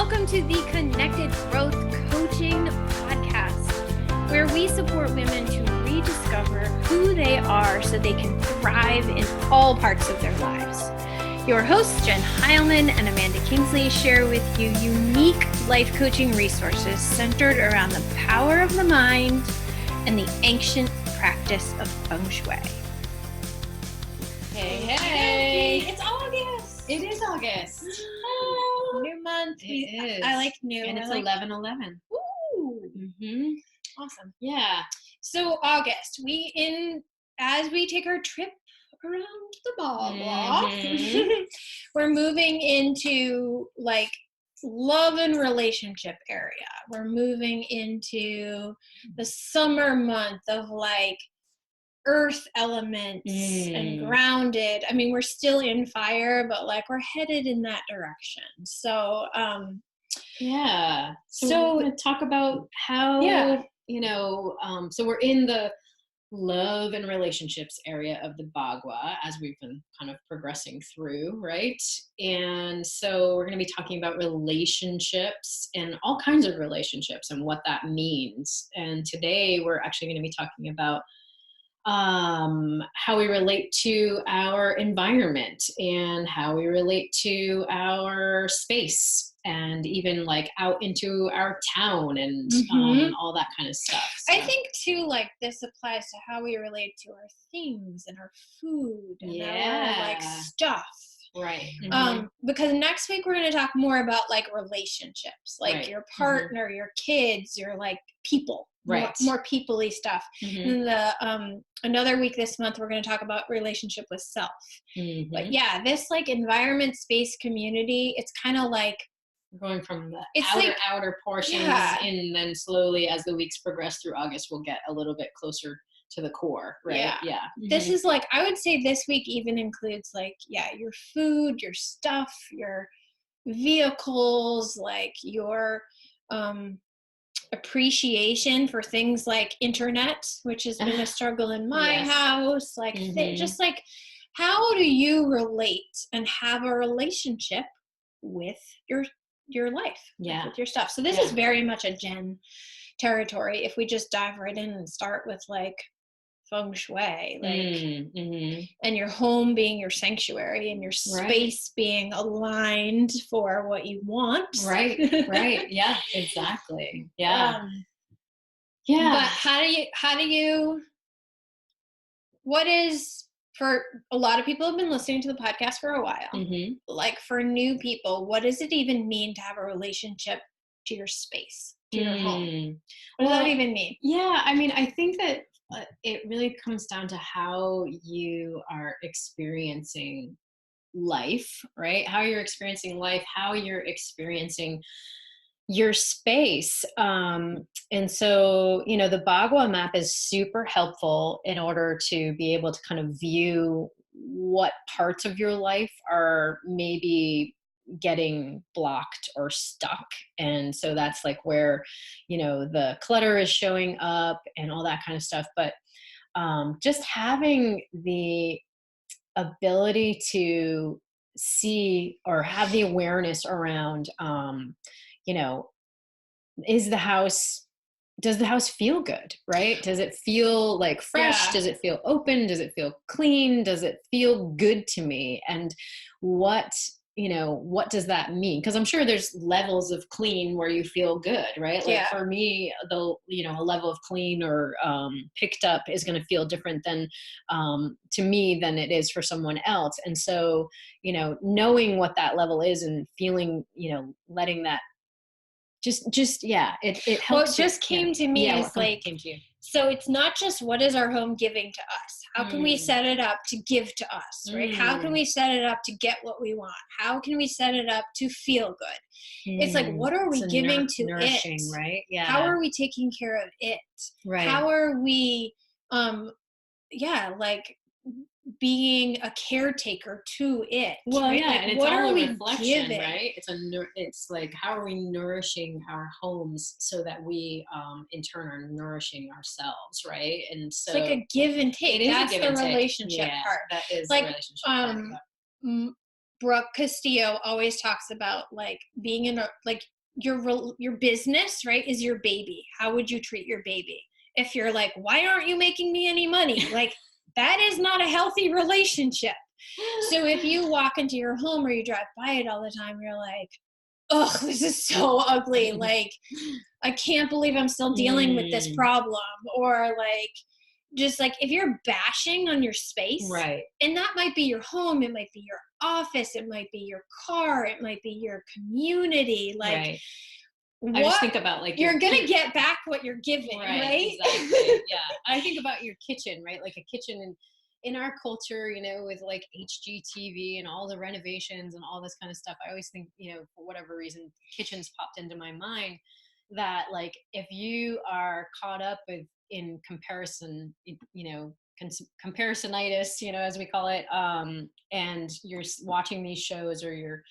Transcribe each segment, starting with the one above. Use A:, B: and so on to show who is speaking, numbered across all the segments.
A: Welcome to the Connected Growth Coaching Podcast, where we support women to rediscover who they are so they can thrive in all parts of their lives. Your hosts, Jen Heilman and Amanda Kingsley, share with you unique life coaching resources centered around the power of the mind and the ancient practice of feng shui.
B: Hey.
A: It's August.
B: It is August.
A: New month.
B: It is.
A: I like new.
B: And it's 11/11.
A: Ooh.
B: Mm-hmm.
A: Awesome.
B: Yeah.
A: So August, as we take our trip around the ball, we're moving into like love and relationship area. We're moving into the summer month of like earth elements and grounded. I mean, we're still in fire, but like we're headed in that direction. So,
B: yeah. So we're going to talk about how, so we're in the love and relationships area of the Bagua as we've been kind of progressing through, right? And so we're going to be talking about relationships and all kinds of relationships and what that means. And today we're actually going to be talking about how we relate to our environment and how we relate to our space and even like out into our town and all that kind of stuff. So.
A: I think too, like this applies to how we relate to our things and our food and our like stuff.
B: Right.
A: Because next week we're going to talk more about like relationships, like your partner, your kids, your like people.
B: Right.
A: More people-y stuff. And another week this month, we're going to talk about relationship with self. But yeah, this like environment, space, community, it's kind of like
B: we're going from the outer portions and then slowly as the weeks progress through August, we'll get a little bit closer to the core, right? Yeah.
A: This is like, I would say this week even includes like, your food, your stuff, your vehicles, like your, appreciation for things like internet, which has been a struggle in my house, like just like how do you relate and have a relationship with your life, like with your stuff. So this is very much a Jen territory. If we just dive right in and start with like feng shui, like and your home being your sanctuary and your space being aligned for what you want,
B: right yeah, exactly. But
A: how do you what is, for a lot of people have been listening to the podcast for a while, like for new people, what does it even mean to have a relationship to your space, to your home? What does that even mean?
B: I mean, I think that it really comes down to how you are experiencing life, right? How you're experiencing life, how you're experiencing your space. And so, the Bagua map is super helpful in order to be able to kind of view what parts of your life are maybe getting blocked or stuck. And so that's like where, the clutter is showing up and all that kind of stuff. But just having the ability to see or have the awareness around, does the house feel good, right? Does it feel like fresh? Does it feel open? Does it feel clean? Does it feel good to me? And what does that mean? Because I'm sure there's levels of clean where you feel good, right? Like for me, a level of clean or picked up is going to feel different than to me than it is for someone else. And so, knowing what that level is and feeling, letting that it helps.
A: What just came to me is like, so it's not just what is our home giving to us? How can we set it up to give to us, right? How can we set it up to get what we want? How can we set it up to feel good? It's like, what are we giving to
B: nourishing,
A: it?
B: Right? Yeah.
A: How are we taking care of it?
B: Right.
A: How are we, like being a caretaker to it?
B: Well,
A: right?
B: yeah,
A: like,
B: and it's
A: what
B: all
A: are
B: a
A: we
B: reflection,
A: giving?
B: right? It's like, how are we nourishing our homes so that we, in turn, are nourishing ourselves, right? And so
A: it's like a give and take. That's the relationship part.
B: That is
A: like,
B: the relationship part.
A: Brooke Castillo always talks about like being in a, like your business, right, is your baby. How would you treat your baby? If you're like, why aren't you making me any money? Like, that is not a healthy relationship. So if you walk into your home or you drive by it all the time, you're like, oh, this is so ugly. Like, I can't believe I'm still dealing with this problem. Or like, just like if you're bashing on your space,
B: right,
A: and that might be your home, it might be your office, it might be your car, it might be your community. Like,
B: right. I just
A: what
B: think about like
A: you're gonna get back what you're giving, right?
B: Exactly. Yeah. I think about your kitchen, right? Like a kitchen in our culture, you know, with like HGTV and all the renovations and all this kind of stuff. I always think, you know, for whatever reason, kitchens popped into my mind, that like if you are caught up with in comparison, you know, comparisonitis, you know, as we call it, and you're watching these shows, or you're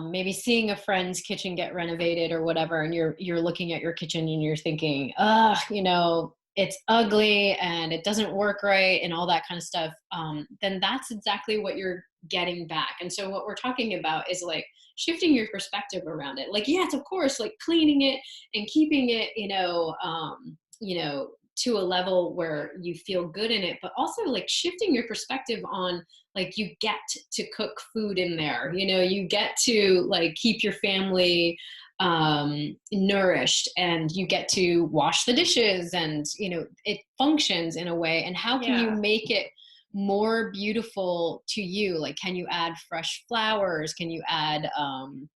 B: maybe seeing a friend's kitchen get renovated or whatever, and you're looking at your kitchen and you're thinking, you know, it's ugly and it doesn't work right and all that kind of stuff, then that's exactly what you're getting back. And so what we're talking about is like shifting your perspective around it. Like, yes, of course, like cleaning it and keeping it, you know, to a level where you feel good in it, but also like shifting your perspective on, like, you get to cook food in there, you know, you get to like keep your family nourished, and you get to wash the dishes, and you know, it functions in a way. And how can you make it more beautiful to you? Like, can you add fresh flowers? Can you add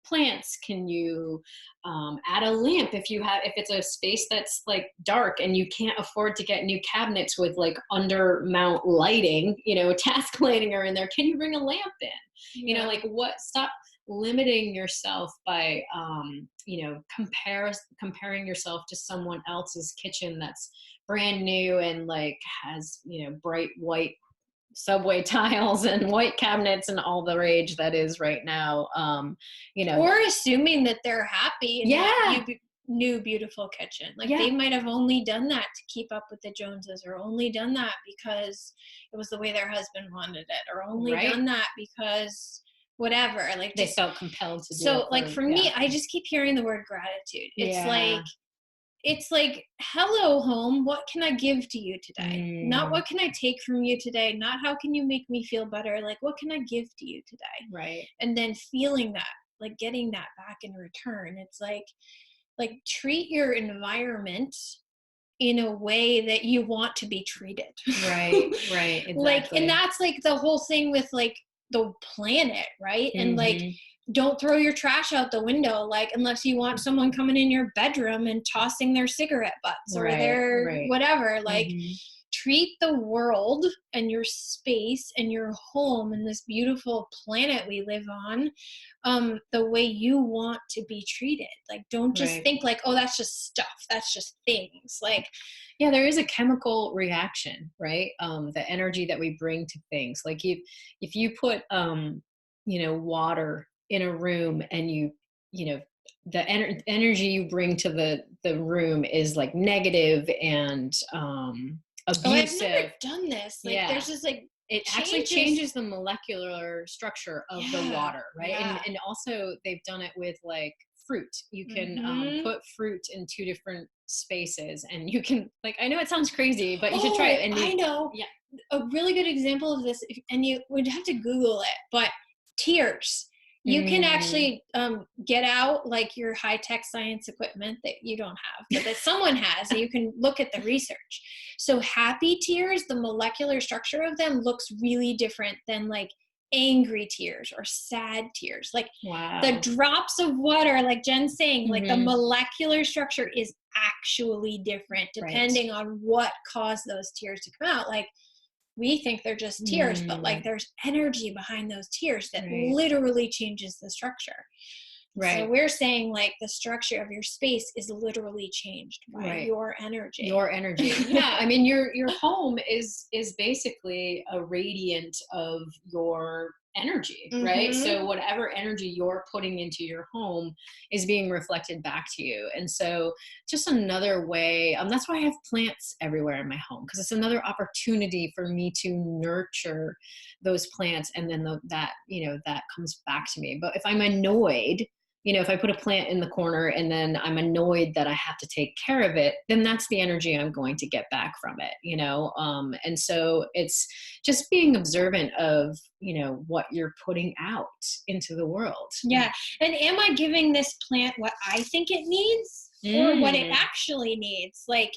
B: plants? Can you add a lamp if it's a space that's like dark and you can't afford to get new cabinets with like under mount lighting, you know, task lighting are in there? Can you bring a lamp in? You know, like, stop limiting yourself by you know, comparing yourself to someone else's kitchen that's brand new and like has, you know, bright white subway tiles and white cabinets and all the rage that is right now. You know,
A: or assuming that they're happy in that new beautiful kitchen. Like, they might have only done that to keep up with the Joneses, or only done that because it was the way their husband wanted it, or only done that because whatever, like
B: they felt compelled to do it.
A: So like for me, I just keep hearing the word gratitude. It's like, hello home, what can I give to you today? Not what can I take from you today, not how can you make me feel better, like what can I give to you today?
B: Right.
A: And then feeling that, like getting that back in return. It's like treat your environment in a way that you want to be treated.
B: Right, exactly.
A: Like, and that's like the whole thing with like the planet, right? And like, don't throw your trash out the window, like, unless you want someone coming in your bedroom and tossing their cigarette butts or their whatever. Like, treat the world and your space and your home and this beautiful planet we live on the way you want to be treated. Like, don't just think like, oh, that's just stuff, that's just things. Like,
B: yeah, there is a chemical reaction, right? The energy that we bring to things. Like, if you put you know, water in a room, and you know, the energy you bring to the room is like negative and abusive.
A: Oh, I've never done this. Like, there's just like,
B: it actually changes the molecular structure of the water, right? And also they've done it with like fruit. You can put fruit in 2 different spaces, and you can, like, I know it sounds crazy, but you should try it. And
A: I know. Yeah. A really good example of this, and you would have to Google it, but tears. You can actually get out like your high-tech science equipment that you don't have, but that someone has, and you can look at the research. So happy tears, the molecular structure of them looks really different than like angry tears or sad tears. Like, the drops of water, like Jen's saying, like the molecular structure is actually different depending on what caused those tears to come out. Like, we think they're just tears, but like there's energy behind those tears that literally changes the structure. Right. So we're saying like the structure of your space is literally changed by your energy.
B: Your energy. Yeah. I mean, your home is basically a radiant of your energy, right? So whatever energy you're putting into your home is being reflected back to you. And so just another way, that's why I have plants everywhere in my home, because it's another opportunity for me to nurture those plants. And then that, you know, that comes back to me. But if I'm annoyed, if I put a plant in the corner and then I'm annoyed that I have to take care of it, then that's the energy I'm going to get back from it. And so it's just being observant of, what you're putting out into the world.
A: Yeah. And am I giving this plant what I think it needs or what it actually needs? Like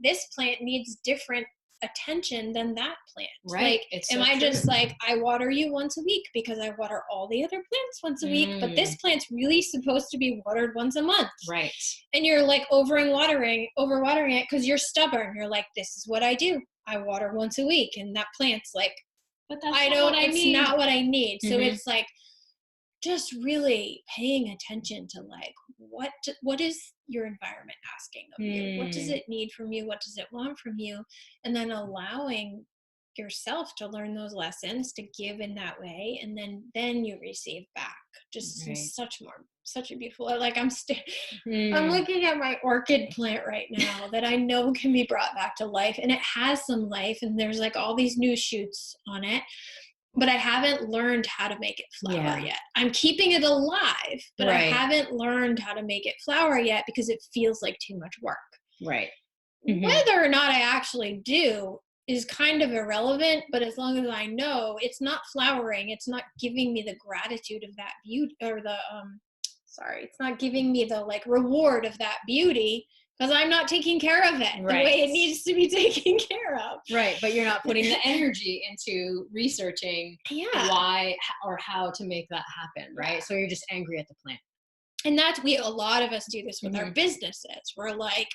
A: this plant needs different attention than that plant.
B: Right.
A: Like, am I just like, I water you once a week because I water all the other plants once a week, but this plant's really supposed to be watered once a month.
B: Right.
A: And you're like overwatering it because you're stubborn. You're like, this is what I do. I water once a week. And that plant's like,
B: but that's
A: it's not what I need. So it's like, just really paying attention to like what is your environment asking of you? What does it need from you? What does it want from you? And then allowing yourself to learn those lessons, to give in that way, and then you receive back just such a beautiful, like I'm looking at my orchid plant right now that I know can be brought back to life, and it has some life, and there's like all these new shoots on it. But I haven't learned how to make it flower yet. I'm keeping it alive, but I haven't learned how to make it flower yet because it feels like too much work.
B: Right.
A: Whether or not I actually do is kind of irrelevant, but as long as I know it's not flowering, it's not giving me the gratitude of that beauty, or it's not giving me the like reward of that beauty, because I'm not taking care of it the way it needs to be taken care of.
B: Right. But you're not putting the energy into researching why or how to make that happen. Right. So you're just angry at the plant.
A: And a lot of us do this with our businesses. We're like,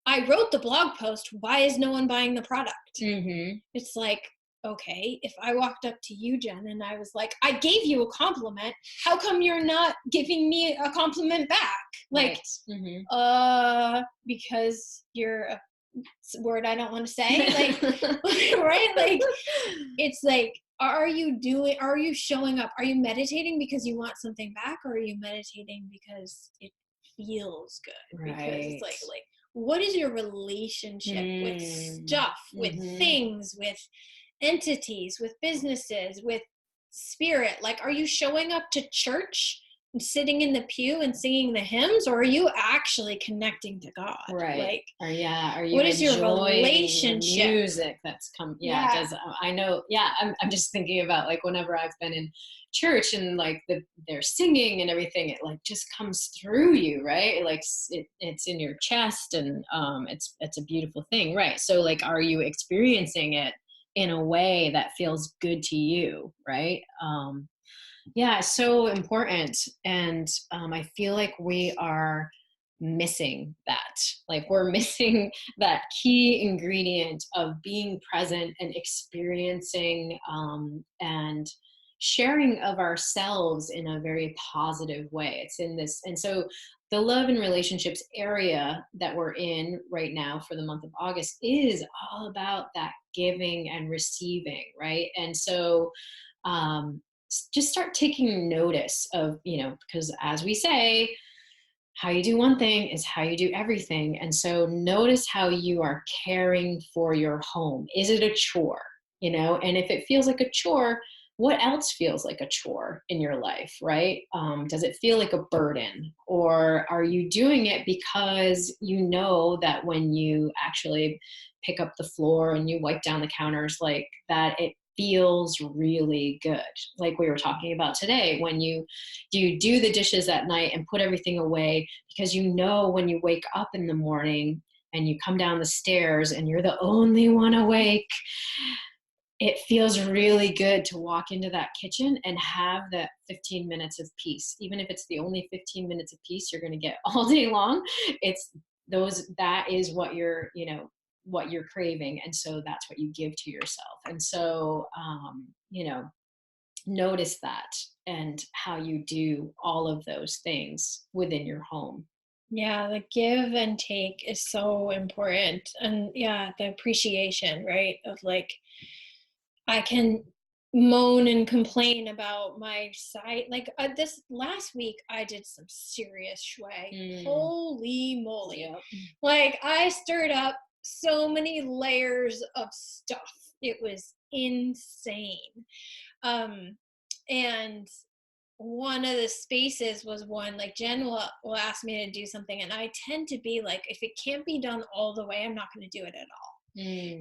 A: I wrote the blog post. Why is no one buying the product? It's like, okay, if I walked up to you, Jen, and I was like, I gave you a compliment. How come you're not giving me a compliment back? Like, because you're a word I don't want to say. Like, right? Like, it's like, are you showing up? Are you meditating because you want something back? Or are you meditating because it feels good? Because it's like, what is your relationship with stuff, with things, with entities, with businesses, with spirit? Like, are you showing up to church and sitting in the pew and singing the hymns, or are you actually connecting to God?
B: Right.
A: Like,
B: are you
A: what is your relationship?
B: The music that's come. I know. Yeah. I'm just thinking about like whenever I've been in church and like they're singing and everything, it like just comes through you, right? Like it's in your chest, and it's a beautiful thing, right? So like, are you experiencing it in a way that feels good to you, right? It's so important. And I feel like we are missing that. Like, we're missing that key ingredient of being present and experiencing and sharing of ourselves in a very positive way. It's in this. And so the love and relationships area that we're in right now for the month of August is all about that giving and receiving, right? And so just start taking notice of, because as we say, how you do one thing is how you do everything. And so notice how you are caring for your home. Is it a chore? And if it feels like a chore, what else feels like a chore in your life, right? Does it feel like a burden? Or are you doing it because you know that when you actually pick up the floor and you wipe down the counters, like that, it feels really good. Like we were talking about today, when you do the dishes at night and put everything away, because you know when you wake up in the morning and you come down the stairs and you're the only one awake, it feels really good to walk into that kitchen and have that 15 minutes of peace. Even if it's the only 15 minutes of peace you're going to get all day long, that is what you're craving. And so that's what you give to yourself. And so, notice that and how you do all of those things within your home.
A: Yeah, the give and take is so important. And the appreciation, right? Of like, I can moan and complain about my site. Like this last week, I did some serious shui. Holy moly.
B: Yep.
A: Like, I stirred up so many layers of stuff. It was insane. And one of the spaces was one, like Jen will ask me to do something, and I tend to be like, if it can't be done all the way, I'm not going to do it at all.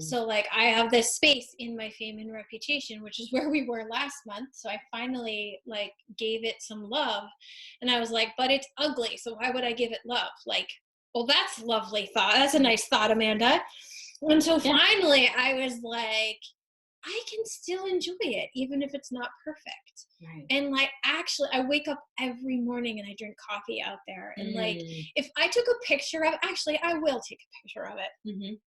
A: So like I have this space in my Fame and Reputation, which is where we were last month. So I finally like gave it some love, and I was like, but it's ugly. So why would I give it love? Like, well, that's lovely thought. That's a nice thought, Amanda. And so finally I was like, I can still enjoy it, even if it's not perfect.
B: Right.
A: And like, actually, I wake up every morning and I drink coffee out there. And like, if I took a picture of, actually, I will take a picture of it.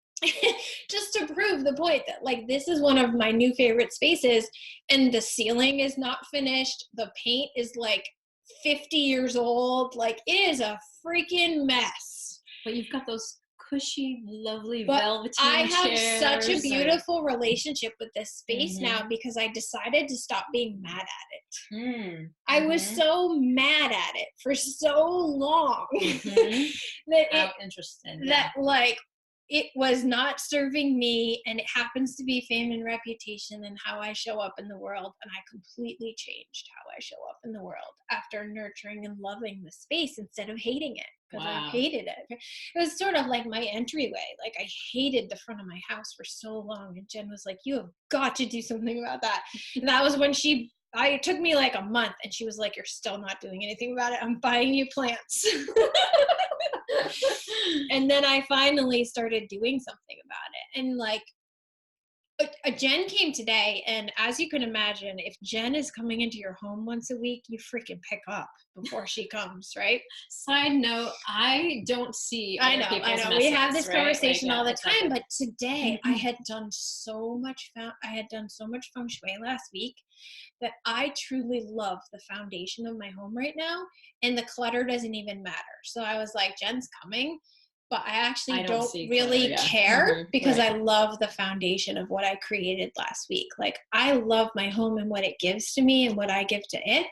A: Just to prove the point that like this is one of my new favorite spaces, and the ceiling is not finished, the paint is like 50 years old, like it is a freaking mess,
B: but you've got those cushy, lovely velveteen
A: I have
B: chairs
A: such a beautiful relationship with this space now, because I decided to stop being mad at it. I was so mad at it for so long that
B: interesting.
A: That like it was not serving me, and it happens to be Fame and Reputation and how I show up in the world. And I completely changed how I show up in the world after nurturing and loving the space instead of hating it, because I hated it. It was sort of like my entryway. Like I hated the front of my house for so long, and Jen was like, you have got to do something about that. And that was when it took me like a month, and she was like, you're still not doing anything about it. I'm buying you plants. And then I finally started doing something about it. And like, Jen came today, and as you can imagine, if Jen is coming into your home once a week, you freaking pick up before she comes, right?
B: Side note, I don't see
A: I know. Messes, we have this conversation all the time, but today I had done so much feng shui last week that I truly love the foundation of my home right now, and the clutter doesn't even matter. So I was like, Jen's coming, but I actually don't really care, because I love the foundation of what I created last week. Like I love my home and what it gives to me and what I give to it.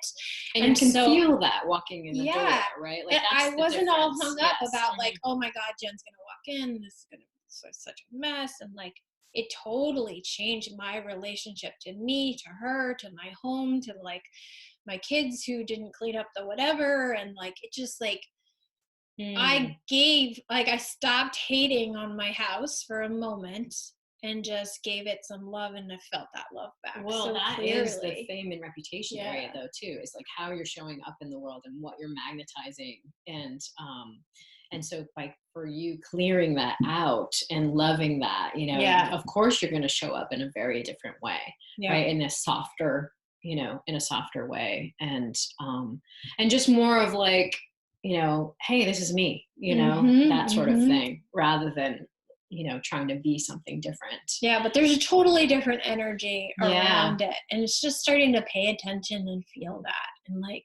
B: And you can feel that walking in the door, right? Like
A: I wasn't all hung up about like, oh my God, Jen's going to walk in. This is going to be such a mess. And like, it totally changed my relationship to me, to her, to my home, to like my kids who didn't clean up the whatever. And like, it just like, I stopped hating on my house for a moment and just gave it some love, and I felt that love back.
B: Well, so that is the Fame and Reputation area though too, is like how you're showing up in the world and what you're magnetizing. And so for you clearing that out and loving that, of course you're going to show up in a very different way, right? In a softer way. And just more of like, hey, this is me, that sort of thing, rather than, trying to be something different.
A: Yeah, but there's a totally different energy around it. And it's just starting to pay attention and feel that. And like,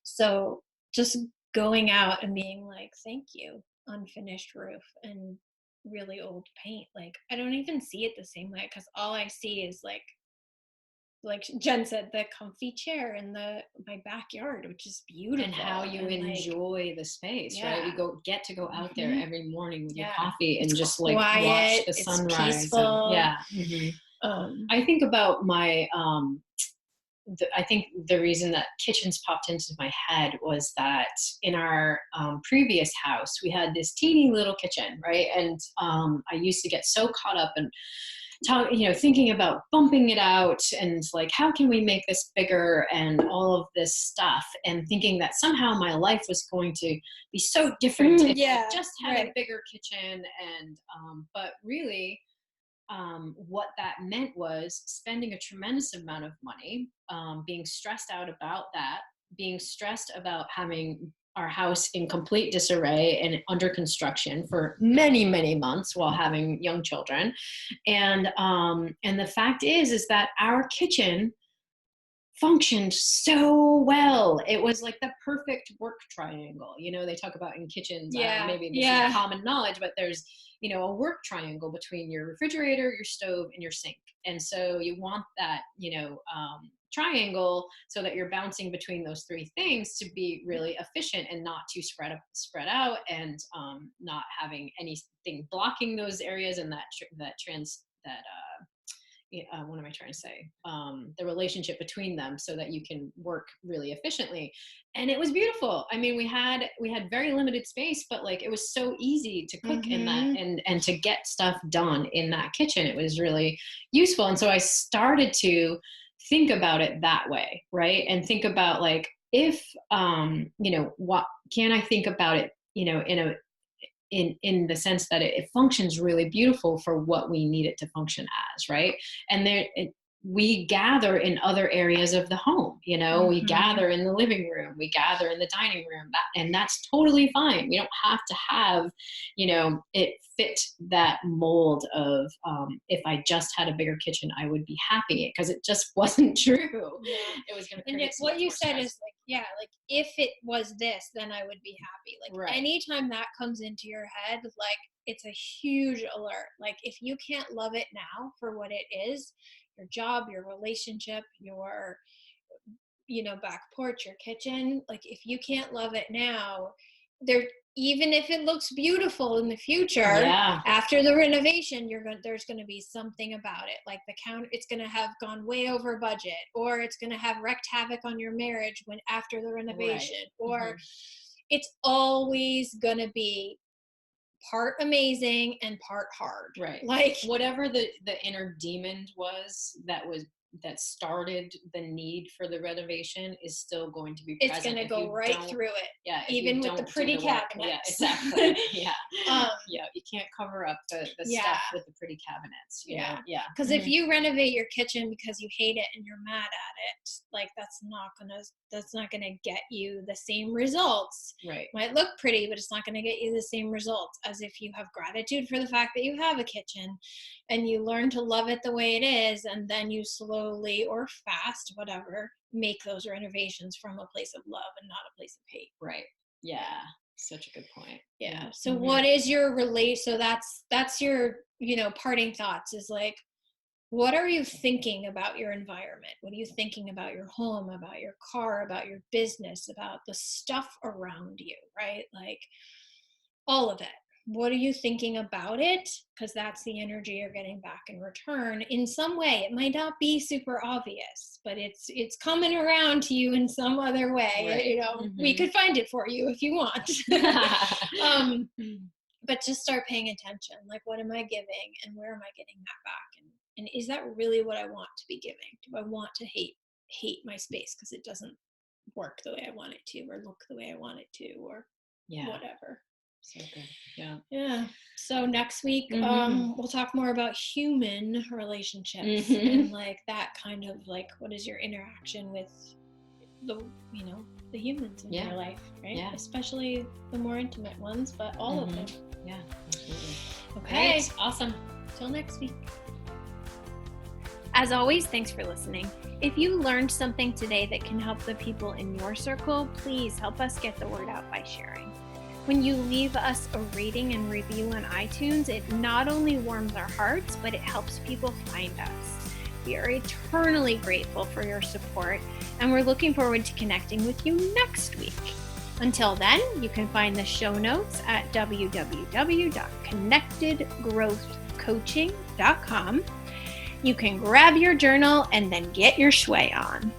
A: so just going out and being like, thank you, unfinished roof and really old paint. Like, I don't even see it the same way, because all I see is like Jen said, the comfy chair in my backyard, which is beautiful.
B: And how you enjoy the space, right? You get to go out there every morning with your coffee and just like watch the sunrise.
A: It's peaceful.
B: I think about my, I think the reason that kitchens popped into my head was that in our previous house, we had this teeny little kitchen, right? And I used to get so caught up in thinking about bumping it out and like, how can we make this bigger and all of this stuff, and thinking that somehow my life was going to be so different if I just had a bigger kitchen. And but really what that meant was spending a tremendous amount of money, being stressed out about that, being stressed about having our house in complete disarray and under construction for many, many months while having young children. And the fact is that our kitchen functioned so well. It was like the perfect work triangle. They talk about in kitchens, maybe this is common knowledge, but there's, a work triangle between your refrigerator, your stove, and your sink. And so you want that, triangle so that you're bouncing between those three things to be really efficient and not too spread out, and not having anything blocking those areas and that what am I trying to say? The relationship between them so that you can work really efficiently. And it was beautiful. I mean, we had very limited space, but like, it was so easy to cook in that and to get stuff done in that kitchen. It was really useful. And so I started to think about it that way. Right. And think about like, if, what can I think about it, in the sense that it functions really beautiful for what we need it to function as, right? And we gather in other areas of the home, we gather in the living room, we gather in the dining room, and that's totally fine. We don't have to have, it fit that mold of, if I just had a bigger kitchen, I would be happy, because it just wasn't true.
A: Yeah.
B: It was going to
A: create. And what you said is like, like if it was this, then I would be happy. Like anytime that comes into your head, like it's a huge alert. Like if you can't love it now for what it is, your job, your relationship, your, back porch, your kitchen, like if you can't love it now, even if it looks beautiful in the future, after the renovation, there's going to be something about it. Like the counter, it's going to have gone way over budget, or it's going to have wreaked havoc on your marriage after the renovation, or it's always going to be part amazing and part hard.
B: Right.
A: Like
B: whatever the inner demon was that started the need for the renovation is still going to be present.
A: It's going to go right through it.
B: Yeah.
A: Even with the pretty cabinets.
B: Yeah, exactly. You can't cover up the stuff with the pretty cabinets. Yeah.
A: Because if you renovate your kitchen because you hate it and you're mad at it, like that's not gonna get you the same results.
B: Right.
A: It might look pretty, but it's not gonna get you the same results as if you have gratitude for the fact that you have a kitchen and you learn to love it the way it is, and then you slowly or fast, whatever, make those renovations from a place of love and not a place of hate.
B: Right. Yeah. Such a good point.
A: Yeah. So what is your so that's your, parting thoughts is like, what are you thinking about your environment? What are you thinking about your home, about your car, about your business, about the stuff around you, right? Like all of it. What are you thinking about it? Because that's the energy you're getting back in return in some way. It might not be super obvious, but it's coming around to you in some other way.
B: Right.
A: We could find it for you if you want. But just start paying attention. Like, what am I giving and where am I getting that back? And is that really what I want to be giving? Do I want to hate my space because it doesn't work the way I want it to, or look the way I want it to, or whatever?
B: So good. Yeah.
A: Yeah. So next week, we'll talk more about human relationships and like that kind of like, what is your interaction with the humans in your life, right? Yeah. Especially the more intimate ones, but all of them.
B: Yeah, absolutely.
A: Okay.
B: Great. Awesome.
A: Till next week. As always, thanks for listening. If you learned something today that can help the people in your circle, please help us get the word out by sharing. When you leave us a rating and review on iTunes, it not only warms our hearts, but it helps people find us. We are eternally grateful for your support, and we're looking forward to connecting with you next week. Until then, you can find the show notes at www.connectedgrowthcoaching.com. You can grab your journal and then get your shui on.